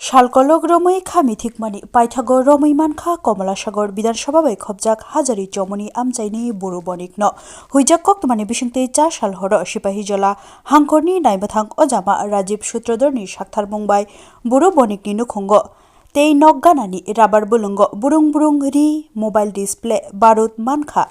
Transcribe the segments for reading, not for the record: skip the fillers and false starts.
শালকলক রমৈ খামি থিকমানি পাইথাগো রমৈ মানখা কমলাসাগর বিধানসভা bai khobjak hajari chomoni amchaini buru bonik no huijak koktomani bisingtei 4 sal horo sipahi jola hangkorni naibathang ojama Rajiv Sutrodorni sakthar mungbai buru bonikni nukhungo tei nok ganani rabar bulungo burung burung ri mobile display barut mankha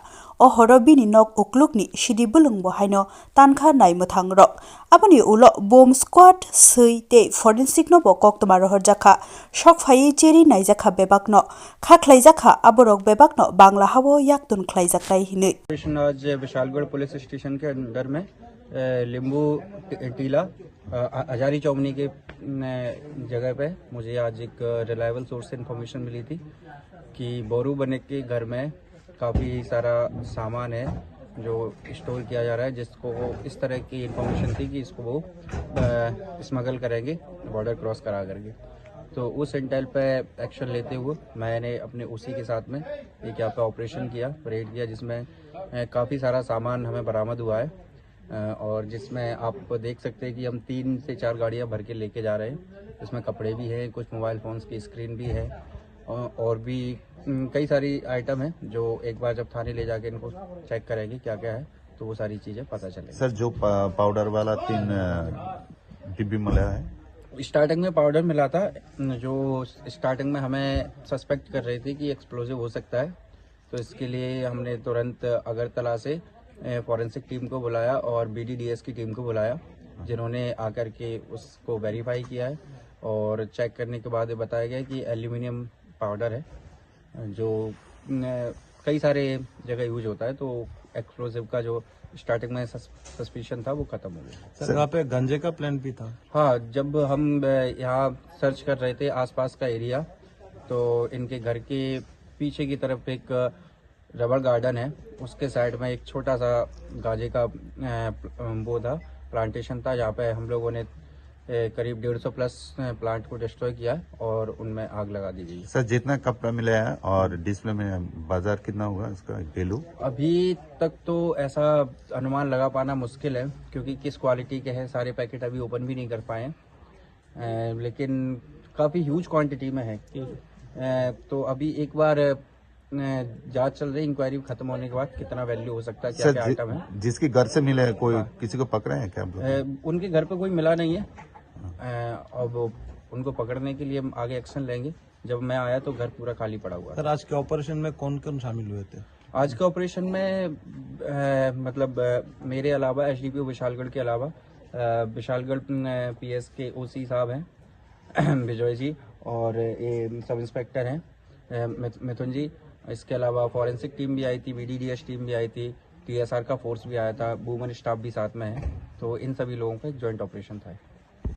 ohoro bini nok uklukni sidi bulung bohaino tankha naimathang rok aboni ulo bomb squad sei tei forensic no bo koktoma rohorjakha sokphai cheri naijakha bebakno khaklaijakha aborok bebakno bangla habo yaktun khlaijakai hinui आज Vishalgarh police station के अंदर में लिंबू टीला हजारी चौमनी के जगह पे मुझे आज एक रिलायबल सोर्स से इन्फॉर्मेशन मिली थी कि बोरू बने के घर में काफ़ी सारा सामान है जो स्टोर किया जा रहा है, जिसको इस तरह की इन्फॉर्मेशन थी कि इसको वो स्मगल करेंगे बॉर्डर क्रॉस करा करके। तो उस इंटेल पे एक्शन लेते हुए मैंने अपने उसी के साथ में एक यहाँ पे ऑपरेशन किया, रेड किया, जिसमें काफ़ी सारा सामान हमें बरामद हुआ है और जिसमें आप देख सकते हैं कि हम 3 से 4 गाड़ियाँ भर के लेके जा रहे हैं। इसमें कपड़े भी हैं, कुछ मोबाइल फ़ोन्स की स्क्रीन भी है और भी कई सारी आइटम है जो एक बार जब थाने ले जाके इनको चेक करेंगे क्या क्या है तो वो सारी चीज़ें पता चलेगी। सर, जो पाउडर वाला 3 डिब्बी मिला है, स्टार्टिंग में पाउडर मिला था, जो स्टार्टिंग में हमें सस्पेक्ट कर रही थी कि एक्सप्लोजिव हो सकता है। तो इसके लिए हमने तुरंत अगरतला से फॉरेंसिक टीम को बुलाया और BDDS की टीम को बुलाया, जिन्होंने आकर के उसको वेरीफाई किया है और चेक करने के बाद ये बताया गया कि एल्यूमिनियम पाउडर है जो कई सारे जगह यूज होता है। तो एक्सप्लोजिव का जो स्टार्टिंग में सस्पिशन था वो खत्म हो गया। सर, यहाँ पे गांजे का प्लान भी था? हाँ, जब हम यहाँ सर्च कर रहे थे आसपास का एरिया, तो इनके घर के पीछे की तरफ एक रबर गार्डन है, उसके साइड में एक छोटा सा गांजे का वो था, प्लांटेशन था, जहाँ पे हम लोगों ने करीब 150 प्लस प्लांट को डिस्ट्रॉय किया और उनमें आग लगा दी गई। सर, जितना कपड़ा मिला है और डिस्प्ले में बाजार कितना हुआ इसका वैल्यू? अभी तक तो ऐसा अनुमान लगा पाना मुश्किल है, क्योंकि किस क्वालिटी के हैं सारे पैकेट अभी ओपन भी नहीं कर पाए हैं, लेकिन काफ़ी ह्यूज क्वांटिटी में है। तो अभी एक बार जांच चल रही, इंक्वायरी खत्म होने के बाद कितना वैल्यू हो सकता है, क्या क्या आइटम है। जिसके घर से मिले कोई किसी को पकड़े हैं क्या? उनके घर पे कोई मिला नहीं है। अब उनको पकड़ने के लिए हम आगे एक्शन लेंगे। जब मैं आया तो घर पूरा खाली पड़ा हुआ। सर, आज के ऑपरेशन में कौन कौन शामिल हुए थे? आज के ऑपरेशन में मतलब मेरे अलावा SDPO विशालगढ़ के अलावा विशालगढ़ PS के OC साहब हैं विजय जी, और ये सब इंस्पेक्टर हैं मिथुन जी। इसके अलावा फॉरेंसिक टीम भी आई थी, BDDS टीम भी आई थी, TSR का फोर्स भी आया था, वुमेन स्टाफ भी साथ में है। तो इन सभी लोगों का एक जॉइंट ऑपरेशन था।